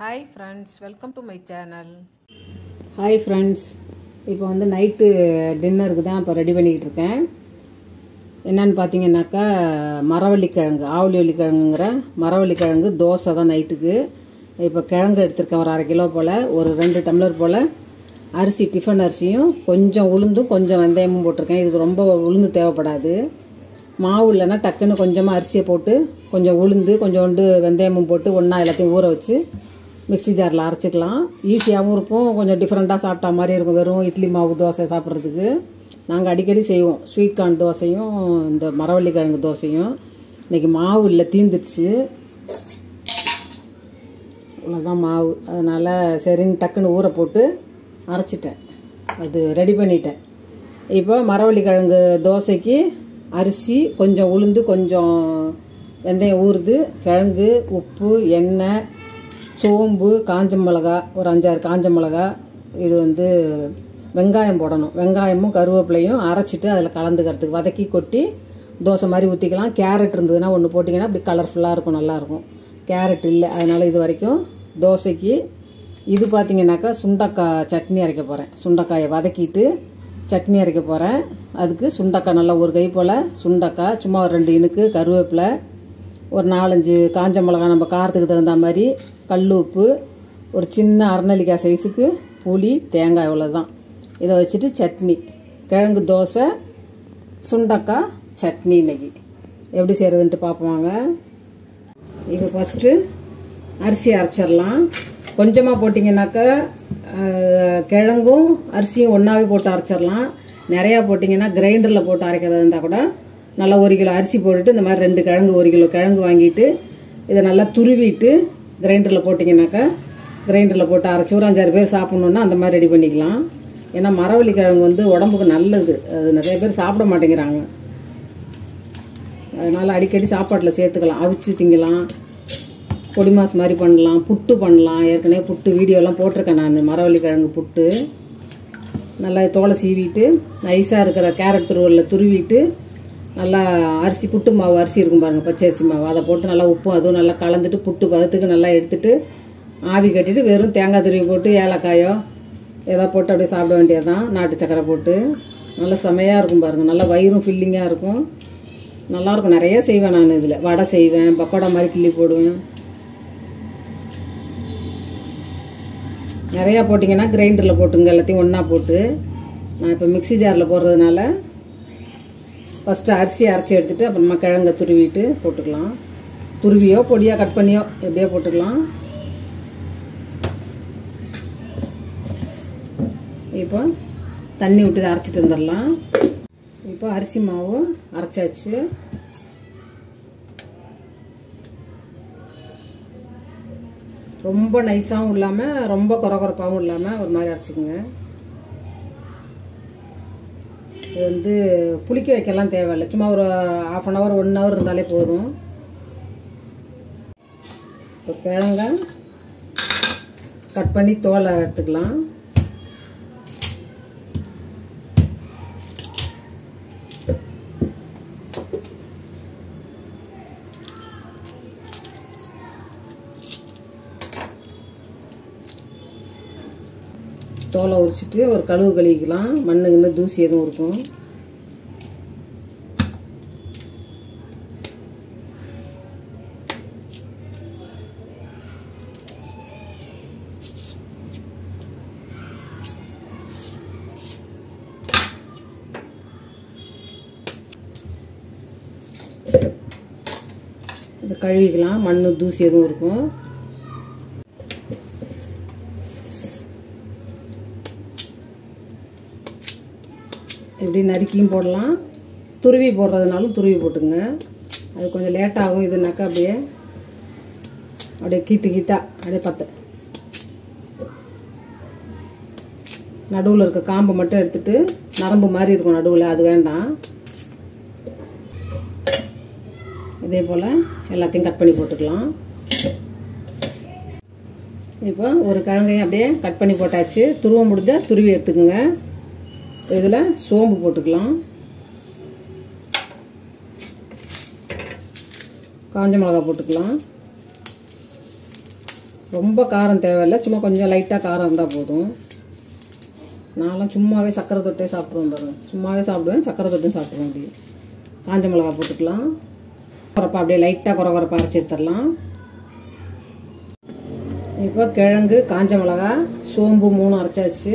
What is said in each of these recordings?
Hi friends, welcome to my channel. Hi friends, இப்போ வந்து night டின்னருக்கு தான் இப்போ ரெடி பண்ணிக்கிட்டு இருக்கேன். என்னன்னு பார்த்தீங்கன்னாக்கா மரவள்ளிக்கிழங்கு ஆவலிவள்ளிக்கிழங்குங்கிற மரவள்ளிக்கிழங்கு தோசை தான் நைட்டுக்கு. இப்போ கிழங்கு எடுத்திருக்கேன் ஒரு 1/2 கிலோ போல், ஒரு 2 டம்ளர் போல் அரிசி, டிஃபன் அரிசியும் கொஞ்சம் உளுந்தும் கொஞ்சம் வெந்தயமும் போட்டிருக்கேன். இதுக்கு ரொம்ப உளுந்து தேவைப்படாது. மாவு இல்லைன்னா டக்குன்னு கொஞ்சமாக அரிசியை போட்டு கொஞ்சம் உளுந்து கொஞ்சோண்டு வெந்தயமும் போட்டு ஒன்றா எல்லாத்தையும் ஊற வச்சு மிக்ஸி ஜாரில் அரைச்சிக்கலாம். ஈஸியாகவும் இருக்கும், கொஞ்சம் டிஃப்ரெண்ட்டாக சாப்பிட்டா மாதிரி இருக்கும். வெறும் இட்லி மாவு தோசை சாப்பிட்றதுக்கு நாங்கள் அடிக்கடி செய்வோம். ஸ்வீட் கார்ன் தோசையும் இந்த மரவள்ளிக்கிழங்கு தோசையும். இன்றைக்கி மாவு இல்லை, தீந்துடுச்சு, அவ்வளோதான் மாவு. அதனால் சரின்னு டக்குன்னு ஊற போட்டு அரைச்சிட்டேன், அது ரெடி பண்ணிட்டேன். இப்போ மரவள்ளிக்கிழங்கு தோசைக்கு அரிசி, கொஞ்சம் உளுந்து, கொஞ்சம் வெந்தயம் ஊறுது, கிழங்கு, உப்பு, எண்ணெய், சோம்பு, காஞ்ச மிளகா, ஒரு 5-6 காஞ்ச மிளகா, இது வந்து வெங்காயம் போடணும். வெங்காயமும் கருவேப்பிலையும் அரைச்சிட்டு அதில் கலந்துக்கிறதுக்கு வதக்கி கொட்டி தோசை மாதிரி ஊற்றிக்கலாம். கேரட் இருந்ததுன்னா ஒன்று போட்டிங்கன்னா அப்படி கலர்ஃபுல்லாக இருக்கும், நல்லாயிருக்கும். கேரட் இல்லை, அதனால் இது வரைக்கும் தோசைக்கு. இது பார்த்திங்கனாக்கா சுண்டக்காய் சட்னி அரைக்க போகிறேன். சுண்டைக்காயை வதக்கிட்டு சட்னி அரைக்க போகிறேன். அதுக்கு சுண்டக்காய் நல்லா ஒரு கை போல் சுண்டக்காய், சும்மா ஒரு 2 இனுக்கு கருவேப்பிலை, ஒரு 4-5 காஞ்ச மிளகா நம்ம காரத்துக்கு தகுந்த மாதிரி, கல் உப்பு, ஒரு சின்ன அரைநெல்லிக்காய் சைஸுக்கு புளி, தேங்காய், இவ்வளோதான். இதை வச்சுட்டு சட்னி, கிழங்கு தோசை, சுண்டக்காய் சட்னி. இன்னைக்கு எப்படி செய்கிறதுன்ட்டு பார்ப்போங்க. இப்போ ஃபஸ்ட்டு அரிசி அரைச்சிடலாம். கொஞ்சமாக போட்டிங்கனாக்கா கிழங்கும் அரிசியும் ஒன்றாவே போட்டு அரைச்சிடலாம். நிறையா போட்டிங்கன்னா கிரைண்டரில் போட்டு அரைக்கிறதா இருந்தால் கூட நல்லா 1 கிலோ அரிசி போட்டுட்டு இந்த மாதிரி 2 கிழங்கு, 1 கிலோ கிழங்கு வாங்கிட்டு இதை நல்லா துருவிட்டு கிரைண்டரில் போட்டிங்கனாக்கா கிரைண்டரில் போட்டு அரைச்சி ஒரு 5-6 பேர் சாப்பிட்ணுன்னா அந்த மாதிரி ரெடி பண்ணிக்கலாம். ஏன்னா மரவள்ளிக்கிழங்கு வந்து உடம்புக்கு நல்லது, அது நிறைய பேர் சாப்பிட மாட்டேங்கிறாங்க. அதனால் அடிக்கடி சாப்பாட்டில் சேர்த்துக்கலாம், அவிச்சு திங்கலாம், பொடி மாஸ் மாதிரி பண்ணலாம், புட்டு பண்ணலாம். ஏற்கனவே புட்டு வீடியோலாம் போட்டிருக்கேன் நான், மரவள்ளிக்கிழங்கு புட்டு. நல்லா தோலை சீவிட்டு நைஸாக இருக்கிற கேரட் துருவலில் துருவிட்டு நல்லா அரிசி, புட்டு மாவு அரிசி இருக்கும் பாருங்கள், பச்சை அரிசி மாவு, அதை போட்டு நல்லா உப்பும் அதுவும் நல்லா கலந்துட்டு புட்டு பதத்துக்கு நல்லா எடுத்துட்டு ஆவி கட்டிட்டு வெறும் தேங்காய் துருவி போட்டு ஏலக்காயோ ஏதோ போட்டு அப்படியே சாப்பிட வேண்டியது தான். நாட்டு சக்கரை போட்டு நல்லா செமையாக இருக்கும் பாருங்கள். நல்லா வயிறும் ஃபில்லிங்காக இருக்கும், நல்லாயிருக்கும். நிறைய செய்வேன் நான். இதில் வடை செய்வேன், பக்கோடா மாதிரி கிள்ளி போடுவேன். நிறையா போட்டிங்கன்னா கிரைண்டரில் போட்டுங்க, எல்லாத்தையும் ஒன்றா போட்டு. நான் இப்போ மிக்ஸி ஜாரில் போடுறதுனால ஃபஸ்ட்டு அரிசி அரைச்சி எடுத்துகிட்டு அப்புறமா கிழங்க துருவிட்டு போட்டுக்கலாம். துருவியோ பொடியாக கட் பண்ணியோ எப்படியோ போட்டுக்கலாம். இப்போ தண்ணி விட்டு அரைச்சிட்டு வந்துடலாம். இப்போ அரிசி மாவு அரைச்சாச்சு. ரொம்ப நைஸாகவும் இல்லாமல் ரொம்ப கொரகொரப்பாகவும் இல்லாமல் ஒரு மாதிரி அரைச்சிக்கோங்க. இது வந்து புளிக்க வைக்கலாம் தேவையில்லை, சும்மா ஒரு 1/2 hour 1 hour இருந்தாலே போதும். இப்போ கிழங்க கட் பண்ணி தோலை எடுத்துக்கலாம். தோலை உரிச்சிட்டு ஒரு கழுவு கழுவிக்கலாம், மண்ணுக்குன்னு தூசி எதுவும் இருக்கும். இதை கழுவிக்கலாம், மண் தூசி எதுவும் இருக்கும். இப்படி நறுக்கியும் போடலாம், துருவி போடுறதுனாலும் துருவி போட்டுங்க. அது கொஞ்சம் லேட்டாகும். இதுனாக்கா அப்படியே கீத்தா அப்படியே பத்த நடுவில் இருக்க காம்பை மட்டும் எடுத்துட்டு, நரம்பு மாதிரி இருக்கும் நடுவில், அது வேண்டாம். இதே போல் எல்லாத்தையும் கட் பண்ணி போட்டுக்கலாம். இப்போ ஒரு கிழங்கையும் அப்படியே கட் பண்ணி போட்டாச்சு. துருவ முடிஞ்சால் துருவி எடுத்துக்கோங்க. இதில் சோம்பு போட்டுக்கலாம், காஞ்ச மிளகா போட்டுக்கலாம், ரொம்ப காரம் தேவையில்லை, சும்மா கொஞ்சம் லைட்டாக காரம் இருந்தால் போதும். நான்லாம் சும்மாவே சக்கரை தொட்டே சாப்பிடுவேன் பாருங்கள். சும்மாவே சாப்பிடுவேன், சக்கரை தொட்டும் சாப்பிடுவேன். அப்படியே காஞ்ச மிளகா போட்டுக்கலாம். குறப்பா அப்படியே லைட்டாக குறப்பா அரைச்சி எடுத்துடலாம். இப்போ கிழங்கு, காஞ்ச மிளகா, சோம்பு 3 அரைச்சாச்சு.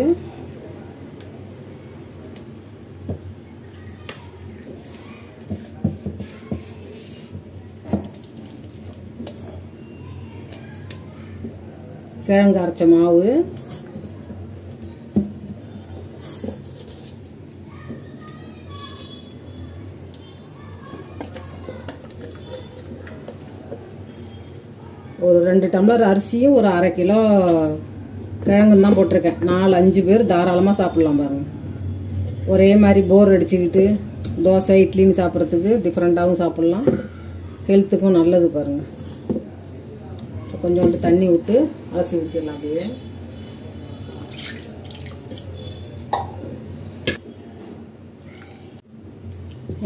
கிழங்கு அரைச்ச மாவு, ஒரு 2 டம்ளர் அரிசியும் ஒரு 1/2 கிலோ கிழங்கு தான் போட்டிருக்கேன். 4-5 பேர் தாராளமாக சாப்பிட்லாம் பாருங்கள். ஒரே மாதிரி போர் அடிச்சுக்கிட்டு தோசை இட்லின்னு சாப்பிட்றதுக்கு டிஃப்ரெண்ட்டாகவும் சாப்பிட்லாம், ஹெல்த்துக்கும் நல்லது பாருங்கள். கொஞ்சோண்டு தண்ணி விட்டு அரைச்சி ஊற்றிடலாம். அப்படியே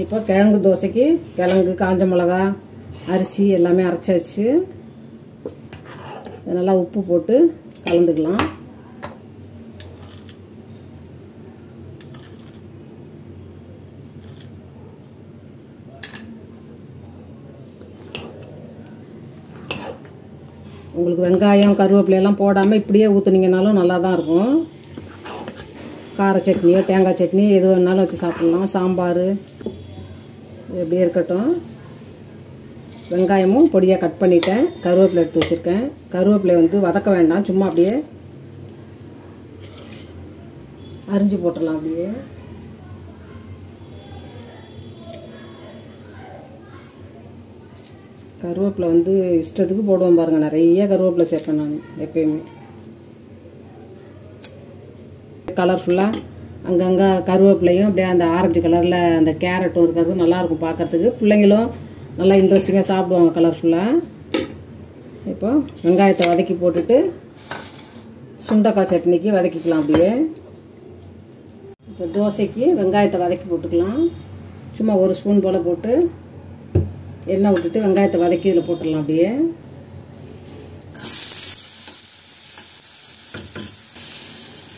இப்போ கிழங்கு தோசைக்கு கிழங்கு, காஞ்ச மிளகா, அரிசி எல்லாமே அரைச்சாச்சு. நல்லா உப்பு போட்டு கலந்துக்கலாம். உங்களுக்கு வெங்காயம், கருவேப்பிலையெல்லாம் போடாமல் இப்படியே ஊற்றுனீங்கனாலும் நல்லா தான் இருக்கும். கார சட்னியோ தேங்காய் சட்னி எது வேணாலும் வச்சு சாப்பிட்லாம். சாம்பார் எப்படியே இருக்கட்டும். வெங்காயமும் பொடியாக கட் பண்ணிட்டேன். கருவேப்பிலை எடுத்து வச்சுருக்கேன். கருவேப்பிலை வதக்க வேண்டாம், சும்மா அப்படியே அரிஞ்சு போட்டுடலாம். அப்படியே கருவேப்பிலை இஷ்டத்துக்கு போடுவோம் பாருங்கள். நிறைய கருவேப்பிலை சேர்ப்பேன் நான் எப்பயுமே. கலர்ஃபுல்லாக அங்கங்கே கருவேப்பிலையும் அப்படியே அந்த ஆரஞ்சு கலரில் அந்த கேரட்டும் இருக்கிறது நல்லாயிருக்கும் பார்க்குறதுக்கு. பிள்ளைங்களும் நல்லா இன்ட்ரெஸ்டிங்காக சாப்பிடுவாங்க கலர்ஃபுல்லாக. இப்போ வெங்காயத்தை வதக்கி போட்டுட்டு சுண்டக்காய் சட்னிக்கு வதக்கிக்கலாம். அப்படியே இப்போ தோசைக்கு வெங்காயத்தை வதக்கி போட்டுக்கலாம். சும்மா 1 ஸ்பூன் போல் போட்டு எண்ணெய் விட்டுட்டு வெங்காயத்தை வதக்கி இதில் போட்டுடலாம். அப்படியே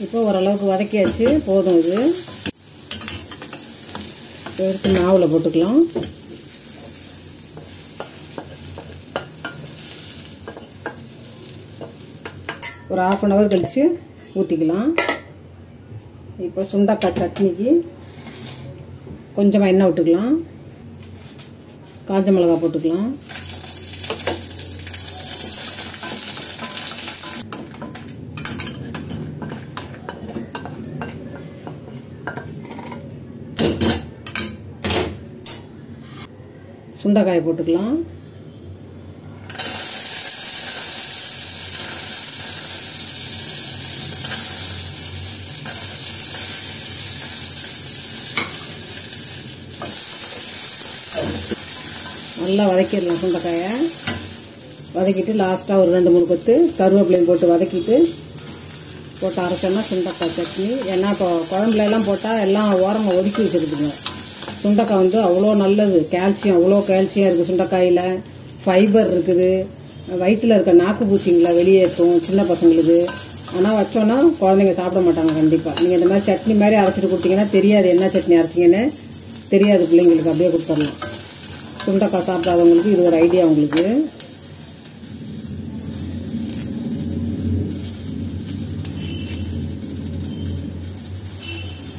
இப்போ ஓரளவுக்கு வதக்கியாச்சு, போதும். இது எடுத்து மாவில் போட்டுக்கலாம். ஒரு 1/2 அன் ஹவர் கழித்து ஊற்றிக்கலாம். இப்போ சுண்டக்காய் சட்னிக்கு கொஞ்சமாக எண்ணெய் விட்டுக்கலாம். காஞ்ச மிளகா போட்டுக்கலாம். சுண்டைக்காயை போட்டுக்கலாம். நல்லா வதக்கிடலாம். சுண்டைக்காயை வதக்கிட்டு லாஸ்ட்டாக ஒரு 2-3 கொத்து கருவேப்பிலையும் போட்டு வதக்கிட்டு போட்டு அரைச்சோம்னா சுண்டைக்காய் சட்னி. ஏன்னா இப்போ குழம்புலாம் போட்டால் எல்லாம் ஓரமாக ஒதுக்கி வச்சுருக்குதுங்க. சுண்டைக்காய் அவ்வளோ நல்லது, கால்சியம், அவ்வளோ கால்சியம் இருக்குது சுண்டைக்காயில். ஃபைபர் இருக்குது, வயிற்றில் இருக்க நாக்கு பூச்சிங்களை வெளியேற்றும் சின்ன பசங்களுக்கு. ஆனால் வச்சோன்னா குழந்தைங்க சாப்பிட மாட்டாங்க கண்டிப்பாக. நீங்கள் இந்த மாதிரி சட்னி மாதிரி அரைச்சிட்டு கொடுத்தீங்கன்னா தெரியாது என்ன சட்னி அரைச்சிங்கன்னு தெரியாது பிள்ளைங்களுக்கு. அப்படியே கொடுத்துடலாம். சுண்டைக்காய் சாப்பிடாதவங்களுக்கு இது ஒரு ஐடியா உங்களுக்கு.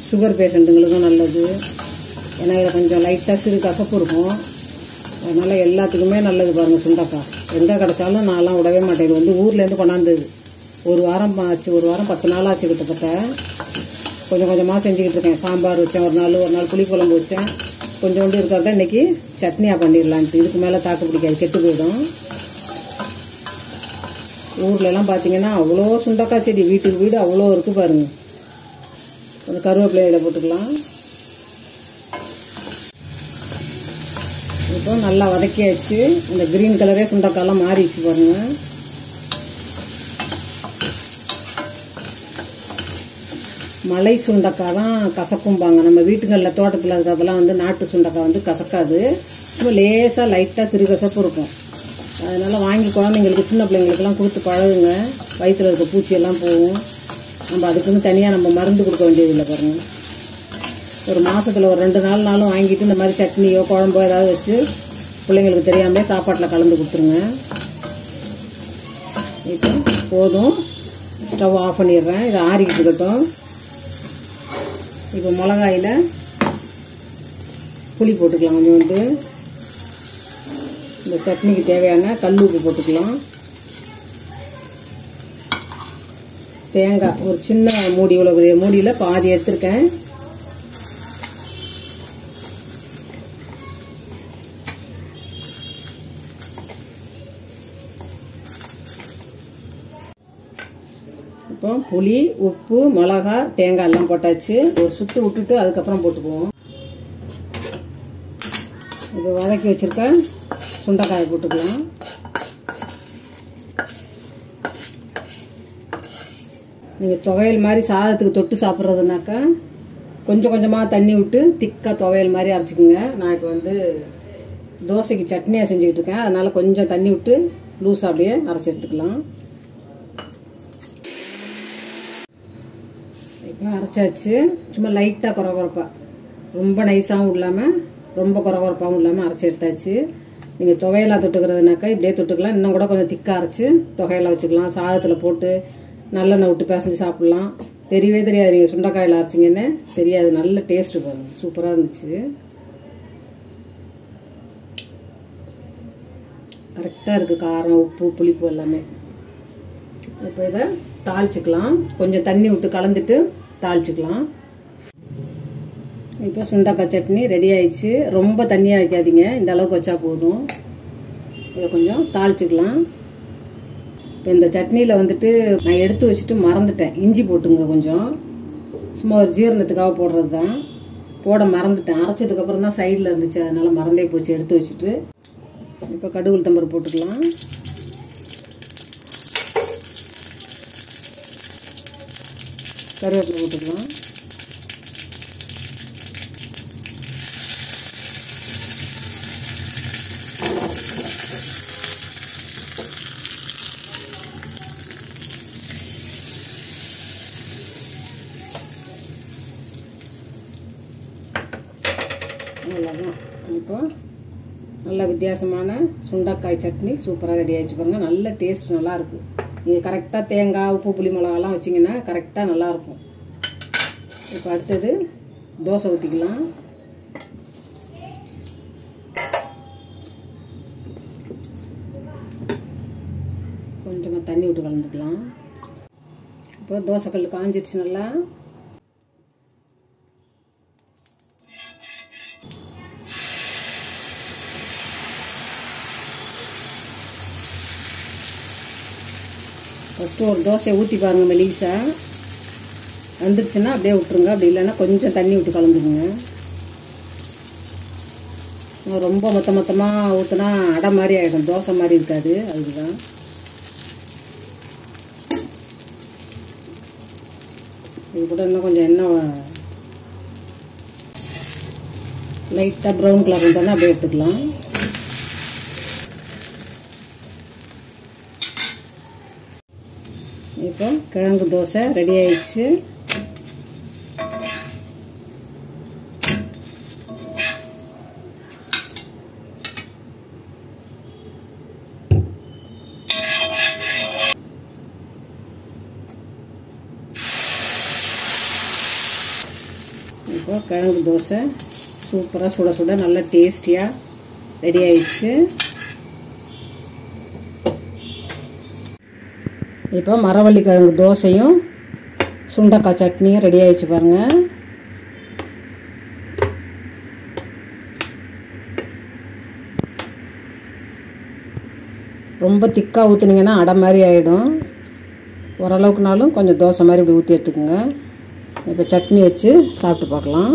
சுகர் பேஷண்ட்டுங்களுக்கும் நல்லது. ஏன்னா இதில் கொஞ்சம் லைட்டாக சிறு கசப்பு இருக்கும். அதனால் எல்லாத்துக்குமே நல்லது பாருங்கள் சுண்டைக்காய். எங்கே கிடச்சாலும் நான்லாம் விடவே மாட்டேன். இது ஊர்லேருந்து கொண்டாந்தது. 1 வாரம் ஆச்சு, 1 வாரம் 10 நாள் ஆச்சு கிட்டத்தட்ட. கொஞ்சம் கொஞ்சமாக செஞ்சுக்கிட்டு இருக்கேன். சாம்பார் வச்சேன் ஒரு நாள் புளிக்குழம்பு வச்சேன். கொஞ்சோண்டு இருக்கிறத இன்றைக்கி சட்னியாக பண்ணிடலான்ட்டு. இதுக்கு மேலே தாக்கு பிடிக்காது, கெட்டு போயிடும். ஊர்லலாம் பார்த்தீங்கன்னா அவ்வளோ சுண்டைக்காய் செடி வீட்டுக்கு வீடு அவ்வளோ இருக்குது பாருங்கள். கொஞ்சம் கருவேப்பிலையில் போட்டுக்கலாம். இப்போ நல்லா வதக்கியாச்சு. இந்த க்ரீன் கலரே சுண்டைக்காயெல்லாம் மாறிடுச்சு பாருங்கள். மலை சுண்டைக்காய் தான் கசக்கும்பாங்க. நம்ம வீட்டுகளில் தோட்டத்தில் இருக்கிறதெல்லாம் நாட்டு சுண்டைக்காய் கசக்காது. இப்போ லேசாக லைட்டாக சிறு கசப்பு இருக்கும். அதனால் வாங்கி குழந்தைங்களுக்கு சின்ன பிள்ளைங்களுக்கெல்லாம் கொடுத்து பழகுங்க. வயிற்றில் இருக்க பூச்சியெல்லாம் போகும். நம்ம அதுக்குன்னு தனியாக நம்ம மருந்து கொடுக்க வேண்டியதில்லை பாருங்கள். ஒரு மாதத்தில் ஒரு 2 நாளும் வாங்கிட்டு இந்த மாதிரி சட்னியோ குழம்போ ஏதாவது வச்சு பிள்ளைங்களுக்கு தெரியாமலே சாப்பாட்டில் கலந்து கொடுத்துருங்க. இப்போ போதும், ஸ்டவ் ஆஃப் பண்ணிடுறேன். இதை ஆறிக்கிட்டு இருக்கட்டும். இப்போ மிளகாயில் புளி போட்டுக்கலாம் கொஞ்சோண்டு. இந்த சட்னிக்கு தேவையான கல் உப்பு போட்டுக்கலாம். தேங்காய் ஒரு சின்ன மூடி, இவ்வளோ பெரிய மூடியில் பாதி எடுத்துருக்கேன். இப்போ புளி, உப்பு, மிளகா, தேங்காய் எல்லாம் போட்டாச்சு. ஒரு சுட்டு விட்டுட்டு அதுக்கப்புறம் போட்டுக்குவோம். இப்போ வதக்கி வச்சுருக்க சுண்டைக்காயை போட்டுக்கலாம். நீங்கள் துவையல் மாதிரி சாதத்துக்கு தொட்டு சாப்பிட்றதுனாக்கா கொஞ்சம் கொஞ்சமாக தண்ணி விட்டு திக்காக துவையல் மாதிரி அரைச்சிக்குங்க. நான் இப்போ தோசைக்கு சட்னியாக செஞ்சுக்கிட்டு இருக்கேன். அதனால் கொஞ்சம் தண்ணி விட்டு லூஸாக அப்படியே அரைச்சி எடுத்துக்கலாம். இப்போ அரைச்சாச்சு. சும்மா லைட்டாக குறகுறப்பாக, ரொம்ப நைஸாகவும் இல்லாமல் ரொம்ப குறகுறப்பாகவும் இல்லாமல் அரைச்சி எடுத்தாச்சு. நீங்கள் துவையலாக தொட்டுக்கிறதுனாக்கா இப்படியே தொட்டுக்கலாம். இன்னும் கூட கொஞ்சம் திக்காக அரைச்சி துவையலாக வச்சுக்கலாம். சாதத்தில் போட்டு நல்லெண்ணெய் விட்டு பிசைஞ்சு சாப்பிட்லாம். தெரியவே தெரியாது நீங்கள் சுண்டைக்காயில் அரைச்சிங்கன்னு தெரியாது. நல்ல டேஸ்ட்டு பாருங்கள், சூப்பராக இருந்துச்சு. கரெக்டாக இருக்குது காரம், உப்பு, புளிப்பு எல்லாமே. இப்போ இதை தாளிச்சிக்கலாம். கொஞ்சம் தண்ணி விட்டு கலந்துட்டு தாளிச்சிக்கலாம். இப்போ சுண்டைக்காய் சட்னி ரெடி ஆயிடுச்சு. ரொம்ப தண்ணியாக வைக்காதீங்க, இந்த அளவுக்கு வச்சா போதும். இதை கொஞ்சம் தாளிச்சிக்கலாம். இப்போ இந்த சட்னியில் நான் எடுத்து வச்சுட்டு மறந்துட்டேன். இஞ்சி போட்டுங்க கொஞ்சம், சும்மா ஒரு ஜீரணத்துக்காக போடுறது தான். போட மறந்துட்டேன். அரைச்சதுக்கப்புறம் தான் சைடில் இருந்துச்சு, அதனால் மறந்தே போச்சு எடுத்து வச்சுட்டு. இப்போ கடுகு உளுத்தம்பருப்பு போட்டுக்கலாம். கருவேப்பிலை போட்டுக்கலாம். அவ்வளோதான். இப்போ நல்ல வித்தியாசமான சுண்டைக்காய் சட்னி சூப்பராக ரெடி ஆகிடுச்சு பாருங்கள். நல்ல டேஸ்ட் நல்லாயிருக்கு. நீங்கள் கரெக்டாக தேங்காய், உப்பு, புளி, மிளகாலாம் வச்சிங்கன்னா கரெக்டாக நல்லாயிருக்கும். இப்போ அடுத்தது தோசை ஊற்றிக்கலாம். கொஞ்சமாக தண்ணி விட்டு கலந்துக்கலாம். இப்போ தோசைக்கல் காஞ்சிடுச்சு நல்லா. ஃபஸ்ட்டு ஒரு தோசையை ஊற்றி பாருங்கள். மெலிசாக வந்துடுச்சுன்னா அப்படியே விட்டுருங்க. அப்படி இல்லைன்னா கொஞ்சம் தண்ணி விட்டு கலந்துக்குங்க. ரொம்ப மொத்தமாக ஊற்றினா அடை மாதிரி ஆகிடும், தோசை மாதிரி இருக்காது. அதுதான் இது கூட இன்னும் கொஞ்சம் எண்ணெய் லைட்டாக ப்ரௌன் கலர் இருந்தாலும் அப்படியே எடுத்துக்கலாம். இப்போ கிழங்கு தோசை ரெடி ஆயிடுச்சு. இப்போ கிழங்கு தோசை சூப்பராக சுட சுட நல்ல டேஸ்டியாக ரெடி ஆயிடுச்சு. இப்போ மரவள்ளி கிழங்கு தோசையும் சுண்டைக்காய் சட்னியும் ரெடி ஆயிடுச்சு பாருங்கள். ரொம்ப திக்காக ஊற்றுனீங்கன்னா அடை மாதிரி ஆகிடும். ஓரளவுக்குனாலும் கொஞ்சம் தோசை மாதிரி இப்படி ஊற்றி எடுத்துக்கோங்க. இப்போ சட்னி வச்சு சாப்பிட்டு பார்க்கலாம்.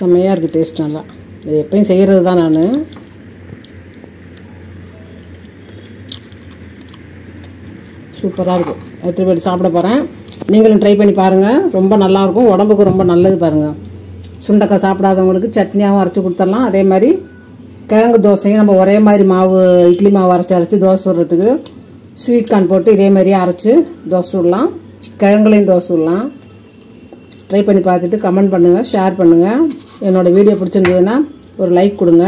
செம்மையாக இருக்குது டேஸ்ட் நல்லா. இது எப்பயும் செய்கிறது தான் நான். சூப்பராக இருக்கும். எடுத்துகிட்டு போய்ட்டு சாப்பிட போகிறேன். நீங்களும் ட்ரை பண்ணி பாருங்கள். ரொம்ப நல்லாயிருக்கும், உடம்புக்கு ரொம்ப நல்லது பாருங்கள். சுண்டக்காய் சாப்பிடாதவங்களுக்கு சட்னியாகவும் அரைச்சி கொடுத்துடலாம். அதே மாதிரி கிழங்கு தோசையும் நம்ம ஒரே மாதிரி மாவு, இட்லி மாவு அரைச்சி தோசை சுடுறதுக்கு ஸ்வீட் கார்ன் போட்டு இதே மாதிரியே அரைச்சி தோசை சுடலாம். கிழங்குலையும் தோசை சுடலாம். ட்ரை பண்ணி பார்த்துட்டு கமெண்ட் பண்ணுங்கள், ஷேர் பண்ணுங்கள். என்னோடய வீடியோ பிடிச்சிருந்ததுன்னா ஒரு லைக் கொடுங்க.